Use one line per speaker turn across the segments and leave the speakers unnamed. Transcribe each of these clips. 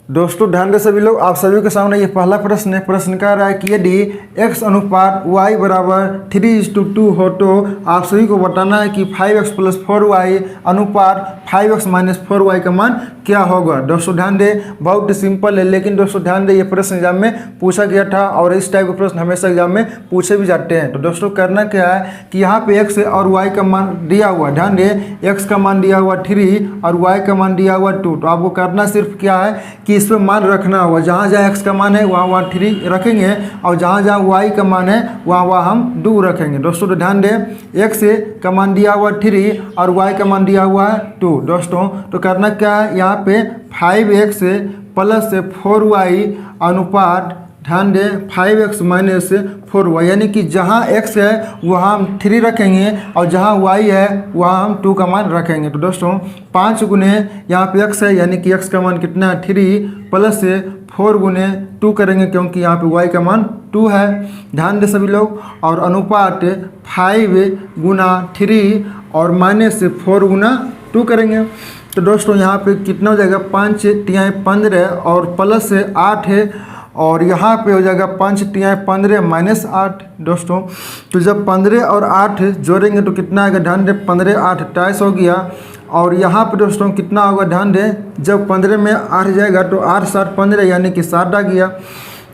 दोस्तों ध्यान दें सभी लोग, आप सभी के सामने ये पहला प्रश्न है। प्रश्न कह रहा है कि यदि x अनुपात y बराबर 3:2 हो तो आप सभी को बताना है कि 5x + 4y अनुपात 5x - 4y का मान क्या होगा। दोस्तों ध्यान दें, बहुत सिंपल है, लेकिन दोस्तों ध्यान दें ये प्रश्न एग्जाम में पूछा गया था और इस टाइप के प्रश्न हमेशा एग्जाम में पूछे भी जाते हैं। तो दोस्तों करना क्या है कि यहाँ पे x और y का मान दिया हुआ, ध्यान दें x का मान दिया हुआ 3 और y का मान दिया हुआ 2। तो आपको करना सिर्फ क्या है कि इस पर मान रखना होगा, जहाँ जहाँ x का मान है वहाँ 3 रखेंगे और जहाँ जहाँ y का मान है वहाँ हम 2 रखेंगे। दोस्तों तो ध्यान दें x का मान दिया हुआ 3 और y का मान दिया हुआ है 2। दोस्तों तो करना क्या है, यहाँ पे 5x + 4y अनुपात, ध्यान दें 5x - 4y, यानी कि जहाँ x है वहाँ हम 3 रखेंगे और जहाँ y है वहाँ हम 2 का मान रखेंगे। तो दोस्तों 5 गुने यहाँ पे x है, यानी कि x का मान कितना है 3 प्लस 4 गुने 2 करेंगे क्योंकि यहाँ पे y का मान 2 है। ध्यान दें सभी लोग, और अनुपात 5 गुना 3 और -4 गुना 2 करेंगे। तो दोस्तों यहाँ पे कितना हो जाएगा, 5 तिहाई 15 और प्लस 8 है और यहाँ पे हो जाएगा 5 तिहाई 15 -8। दोस्तों तो जब 15 और 8 जोड़ेंगे तो कितना आएगा, ध्यान दें 15 8 28 हो गया। और यहाँ पे दोस्तों कितना होगा, ध्यान दें जब 15 में 8 जाएगा तो 8 7 15 यानी कि 60 आ गया।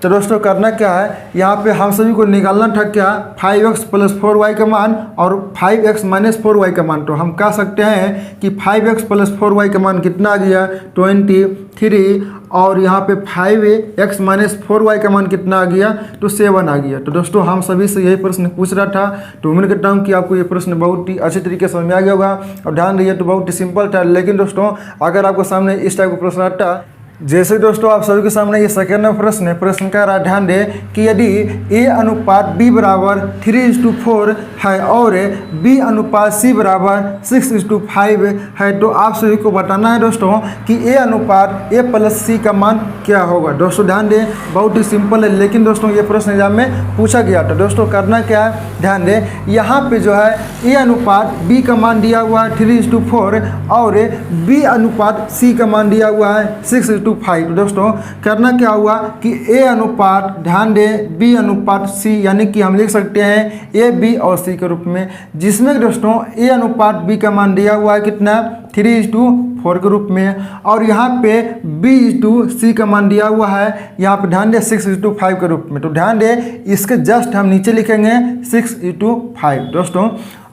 तो दोस्तों करना क्या है, यहाँ पे हम सभी को निकालना था क्या, 5x + 4y का मान और 5x - 4y का मान। तो हम कह सकते हैं कि 5x + 4y का मान कितना आ गया 23 और यहाँ पे 5x - 4y का मान कितना आ गया तो 7 आ गया। तो दोस्तों हम सभी से यही प्रश्न पूछ रहा था। तो उम्मीद करता हूँ कि आपको ये प्रश्न बहुत ही अच्छे तरीके से समझ में आ गया होगा। और ध्यान रहिए तो बहुत ही सिंपल था, लेकिन दोस्तों अगर आपको सामने इस टाइप का प्रश्न आता, जैसे दोस्तों आप सभी के सामने ये सेकेंड प्रश्न है। प्रश्न कह रहा है, ध्यान दें कि यदि a अनुपात b बराबर 3:4 है और b अनुपात c बराबर 6:5 है तो आप सभी को बताना है दोस्तों कि a अनुपात a + c का मान क्या होगा। दोस्तों ध्यान दें बहुत ही सिंपल है, लेकिन दोस्तों ये प्रश्न एग्जाम में पूछा गया था। दोस्तों करना क्या है, ध्यान दें यहाँ पे जो है a अनुपात b का मान दिया हुआ है 3:4 और b अनुपात c का मान दिया हुआ है 6:5। दोस्तों करना क्या हुआ कि a अनुपात, ध्यान दें b अनुपात c, यानी कि हम लिख सकते हैं a b और c के रूप में, जिसमें दोस्तों a अनुपात b का मान दिया हुआ है कितना 3:4 के रूप में और यहाँ पे b/c का मान दिया हुआ है यहाँ पे ध्यान दें 6:5 के रूप में। तो ध्यान दें इसके जस्ट हम नीचे लिखेंगे 6:5। दोस्तों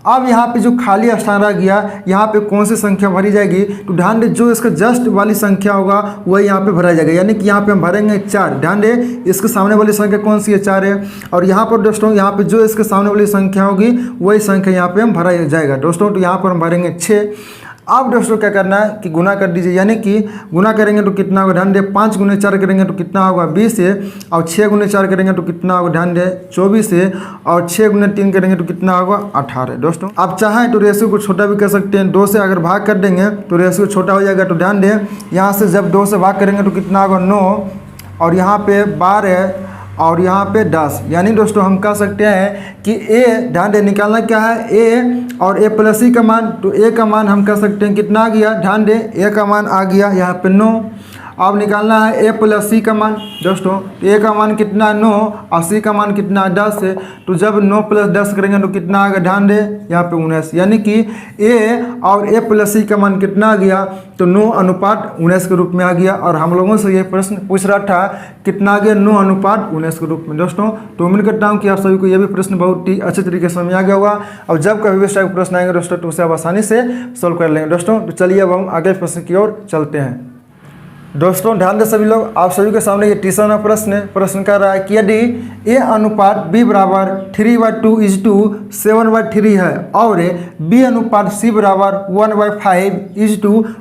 अब यहाँ पे जो खाली स्थान रह गया यहाँ पे कौन सी संख्या भरी जाएगी, तो ध्यान दें जो इसका जस्ट वाली संख्या होगा वही यहाँ पे भरा जाएगा, यानी कि यहाँ पे हम भरेंगे 4। ध्यान दें इसके सामने वाली संख्या कौन सी है 4 है और यहाँ पर दोस्तों यहाँ पे जो इसके सामने वाली संख्या होगी वही संख्या यहाँ पे हम भरा जाएगा। दोस्तों तो यहाँ पर हम भरेंगे 6। अब दोस्तों क्या करना है कि गुना कर दीजिए, यानी कि गुना करेंगे तो कितना होगा, ध्यान दें 5 गुने 4 करेंगे तो कितना होगा 20 है और 6 गुने 4 करेंगे तो कितना होगा, ध्यान दें 24 है और 6 गुने 3 करेंगे तो कितना होगा 18। दोस्तों आप चाहें तो रेशियो को छोटा भी कर सकते हैं, 2 से अगर भाग कर देंगे तो रेशियो छोटा हो जाएगा। तो ध्यान दें यहाँ से जब 2 से भाग करेंगे तो कितना होगा 9 और यहाँ पे 12 और यहाँ पे 10, यानी दोस्तों हम कह सकते हैं कि a, ध्यान दे निकालना क्या है a और a + c का मान। तो a का मान हम कह सकते हैं कितना आ गया, ध्यान दे a का मान आ गया यहाँ पे 9। अब निकालना है a + c का मान। दोस्तों a का मान कितना 9 और c का मान कितना 10 है। तो जब 9 + 10 करेंगे तो कितना आएगा, ध्यान दे यहाँ पे 19, यानी कि a और a + c का मान कितना आ गया तो 9:19 के रूप में आ गया। और हम लोगों से ये प्रश्न पूछ रहा था कितना आ गया 9:19 के रूप में। दोस्तों तो उम्मीद करता हूँ कि आप सभी को ये भी प्रश्न बहुत ही अच्छे तरीके से समझ आ गया होगा और जब कभी भी इस टाइप का प्रश्न आएंगे दोस्तों तो उसे आप आसानी से सॉल्व कर लेंगे। दोस्तों तो चलिए अब हम आगे प्रश्न की ओर चलते हैं। दोस्तों ध्यान दें सभी लोग, आप सभी के सामने ये तीसरा प्रश्न है। प्रश्न कर रहा है कि यदि a अनुपात b बराबर 3/2 7/3 है और b अनुपात c बराबर 1/5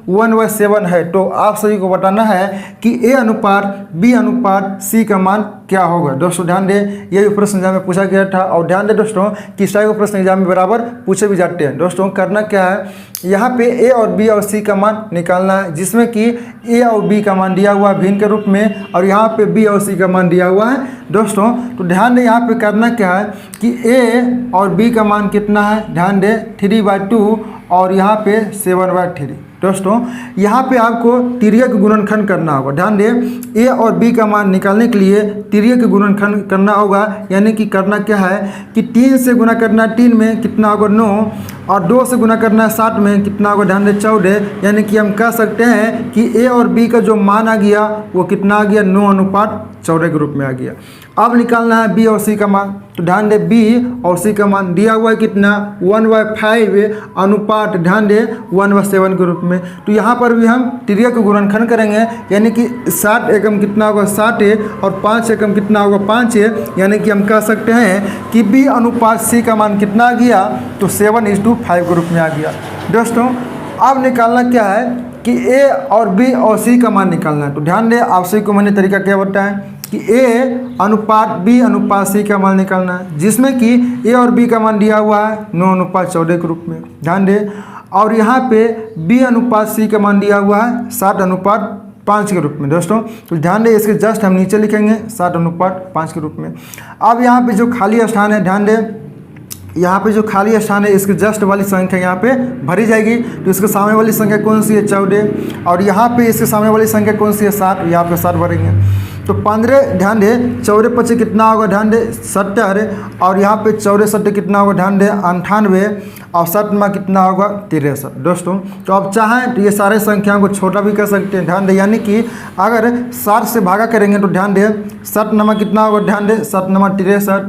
1/7 है तो आप सभी को बताना है कि a अनुपात b अनुपात c का मान क्या होगा। दोस्तों ध्यान दें ये भी प्रश्न एग्जाम में पूछा गया था और ध्यान दें दोस्तों कि इस टाइप के प्रश्न एग्जाम में बराबर पूछे भी जाते हैं। दोस्तों करना क्या है, यहाँ पे a और b और c का मान निकालना है, जिसमें कि a और b का मान दिया हुआ है भिन्न के रूप में और यहाँ पे b और c का मान दिया हुआ है। दोस्तों तो ध्यान दें यहाँ पे करना क्या है कि a और b का मान कितना है, ध्यान दें 3/2 और यहाँ पे 7/3। दोस्तों यहाँ पे आपको तिर्यक गुणनखंड करना होगा। ध्यान दें, ए और बी का मान निकालने के लिए तिर्यक गुणनखंड करना होगा। यानी कि करना क्या है कि 3 से गुना करना है 3 में, कितना होगा 9, और 2 से गुना करना है 7 में, कितना होगा ध्यान दें 14। यानी कि हम कह सकते हैं कि ए और बी का जो मान आ गया वो कितना आ गया 9:14 के रूप में आ गया। अब निकालना है बी और सी का मान। तो ध्यान दे बी और सी का मान दिया हुआ है कितना 1/5 अनुपात ध्यान दे 1/7 के रूप में। तो यहाँ पर भी हम तिर्यक गुणनखंड करेंगे। यानी कि 60 एकम कितना होगा 60 है और 5 एकम कितना होगा 5 है। यानी कि हम कह सकते हैं कि बी अनुपात सी का मान कितना आ गया तो 7:5 के रूप में आ गया। दोस्तों अब निकालना क्या है कि ए और बी और सी का मान निकालना है। तो ध्यान दें आप सभी को मैंने तरीका क्या बताया कि ए अनुपात बी अनुपात सी का मान निकालना है, जिसमें कि ए और बी का मान दिया हुआ है 9:14 के रूप में। ध्यान दें, और यहाँ पे बी अनुपात सी का मान दिया हुआ है 60:5 के रूप में। दोस्तों तो ध्यान दें, इसके जस्ट हम नीचे लिखेंगे 60:5 के रूप में। अब यहाँ पे जो खाली स्थान है ध्यान दें, यहाँ पे जो खाली स्थान है इसकी जस्ट वाली संख्या यहाँ पे भरी जाएगी। तो इसके सामने वाली संख्या कौन सी है 14, और यहाँ पे इसके सामने वाली संख्या कौन सी है 7, यहाँ पे 7 भरेंगे। तो 15 ध्यान दे 14 25 कितना होगा ध्यान दे 70, और यहाँ पे 14 7 कितना होगा ध्यान दे 98, और 7 कितना होगा 63। दोस्तों तो आप चाहें तो ये सारे संख्याओं को छोटा भी कर सकते हैं। ध्यान दे यानी कि अगर 7 से भागा करेंगे तो ध्यान दे 7 कितना होगा ध्यान दे 7 63,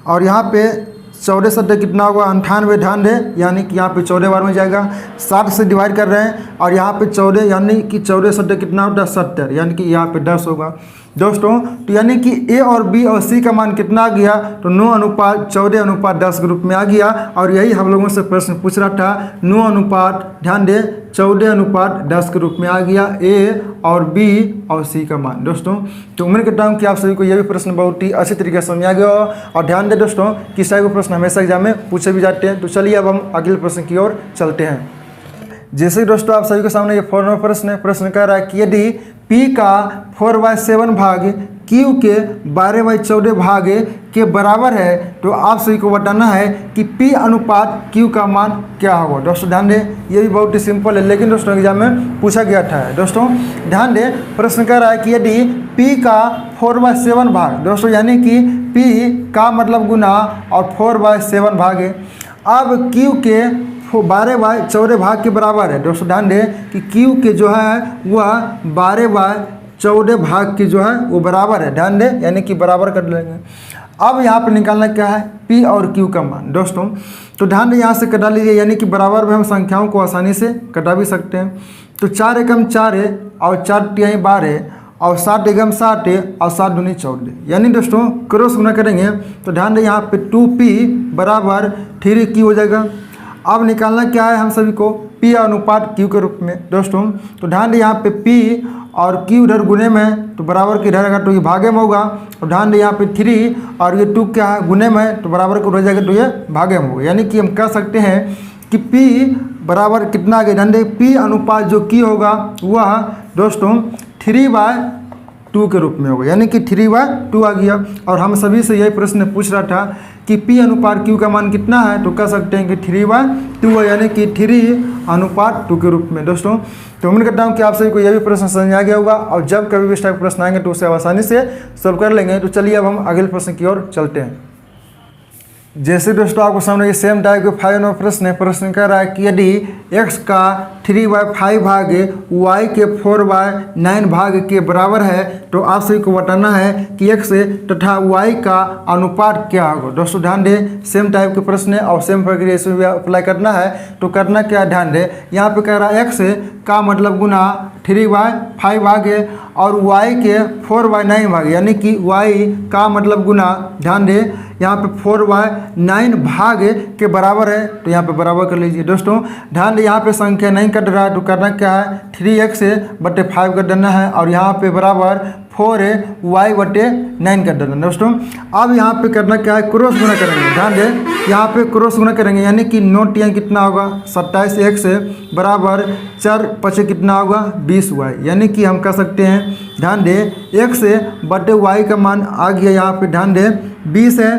और यहाँ पे 14 7 कितना होगा 98 ध्यान दे, यानी कि यहाँ पे 14 बार में जाएगा। 7 से डिवाइड कर रहे हैं और यहाँ पे 14 यानी कि 14 7 कितना होता है 70, यानी कि यहाँ पे 10 होगा। दोस्तों तो यानी कि ए और बी और सी का मान कितना आ गया तो 9:14:10 के रूप में आ गया। और यही हम लोगों से प्रश्न पूछ रहा था 9 ध्यान दे 14:10 के रूप में आ गया ए और बी और सी का मान। दोस्तों तो उम्मीद करता हूँ कि आप सभी को यह भी प्रश्न बहुत ही अच्छी तरीके से समझ आ गया हो। और ध्यान दें दोस्तों कि इस टाइप के प्रश्न हमेशा एग्जाम में पूछे भी जाते हैं। तो चलिए अब हम अगले प्रश्न की ओर चलते हैं। जैसे कि दोस्तों आप सभी के सामने ये 4 नंबर प्रश्न कह रहा है कि यदि P का 4/7 भाग Q के 12/14 भाग के बराबर है तो आप सभी को बताना है कि P अनुपात Q का मान क्या होगा। दोस्तों ध्यान दें, ये भी बहुत ही सिंपल है, लेकिन दोस्तों एग्जाम में पूछा गया था। दोस्तों ध्यान दें, प्रश्न कह रहा है कि यदि P का 4/7 भाग, दोस्तों यानी कि P का मतलब गुना और 4/7 भाग है। अब Q के 12/14 भाग के बराबर है। दोस्तों ध्यान दें कि Q के जो है वह 12/14 भाग के जो है वो बराबर है। ध्यान दें यानी कि बराबर कर लेंगे। अब यहाँ पर निकालना क्या है P और Q का मान। दोस्तों तो ध्यान दें यहाँ से कटा लीजिए, यानी कि बराबर में हम संख्याओं को आसानी से कटा भी सकते हैं। तो 4 एकम 4 है और 4 तिहाई 12 है और 7 एकम 7 है और 7 दूनी 14, यानी दोस्तों क्रॉस गुना करेंगे तो ध्यान दें यहाँ पे 2P बराबर 3Q हो जाएगा। अब निकालना क्या है हम सभी को P अनुपात Q के रूप में। दोस्तों तो ध्यान दें यहाँ पे P और Q इधर गुने में तो बराबर के इधर अगर तो ये भागे में होगा। और ध्यान दें यहाँ पे 3 और ये 2 क्या है गुने में तो बराबर को रह जाएगा तो ये भागे में होगा। यानी कि हम कह सकते हैं कि P बराबर कितना आ गया। ध्यान दें P अनुपात जो Q होगा वह दोस्तों 3/2 के रूप में होगा, यानी कि 3/2 आ गया। और हम सभी से यही प्रश्न पूछ रहा था कि P अनुपात Q का मान कितना है, तो कह सकते हैं कि 3/2 है, यानी कि 3/2 के रूप में। दोस्तों तो उम्मीद करता हूँ कि आप सभी को यह भी प्रश्न समझ आ गया होगा, और जब कभी भी इस टाइप प्रश्न आएंगे तो उसे आसानी से सॉल्व कर लेंगे। तो चलिए अब हम अगले प्रश्न की ओर चलते हैं। जैसे दोस्तों आपको सामने ये सेम टाइप के 5 नंबर प्रश्न कर रहा है कि यदि x का 3/5 भाग y के 4/9 भाग के बराबर है तो आप सभी को बताना है कि x तथा y का अनुपात क्या होगा। दोस्तों ध्यान दें, सेम टाइप के प्रश्न है और सेम प्रक्रिया इसमें भी अप्लाई करना है। तो करना क्या, ध्यान दें यहाँ पे कह रहा है x का मतलब गुना 3/5 भाग है और y के 4/9 भाग, यानी कि y का मतलब गुना, ध्यान दें यहाँ पे 4/9 भाग के बराबर है तो यहाँ पे बराबर कर लीजिए। दोस्तों ध्यान दें यहाँ पे संख्या नहीं कट रहा है तो करना क्या है 3x/5 कर देना है, और यहाँ पे बराबर 4y/9 कर देना। दोस्तों अब यहाँ पे करना क्या है क्रॉस गुना करेंगे। ध्यान दें यहाँ पे क्रॉस गुना करेंगे, यानी कि 9 तिहाई कितना होगा 27x बराबर 4 5 कितना होगा 20y, यानी कि हम कह सकते हैं ध्यान दें x/y का मान आ गया यहाँ पे ध्यान दें 20 है,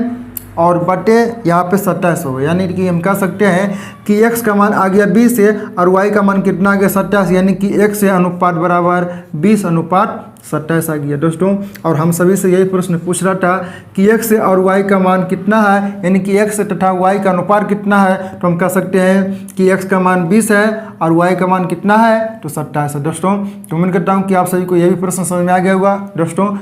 और बटे यहाँ पे 27 हो गया। यानी कि हम कह सकते हैं कि x का मान आ गया 20 से और y का मान कितना आ गया 27, यानी कि x से अनुपात बराबर 20:27 आ गया दोस्तों। और हम सभी से यही प्रश्न पूछ रहा था कि x से और y का मान कितना है, यानी कि x तथा y का अनुपात कितना है। तो हम कह सकते हैं कि x का मान 20 है और y का मान कितना है, तो 27 है दोस्तों। तो उम्मीद करता हूँ कि आप सभी को यह भी प्रश्न समझ में आ गया होगा दोस्तों।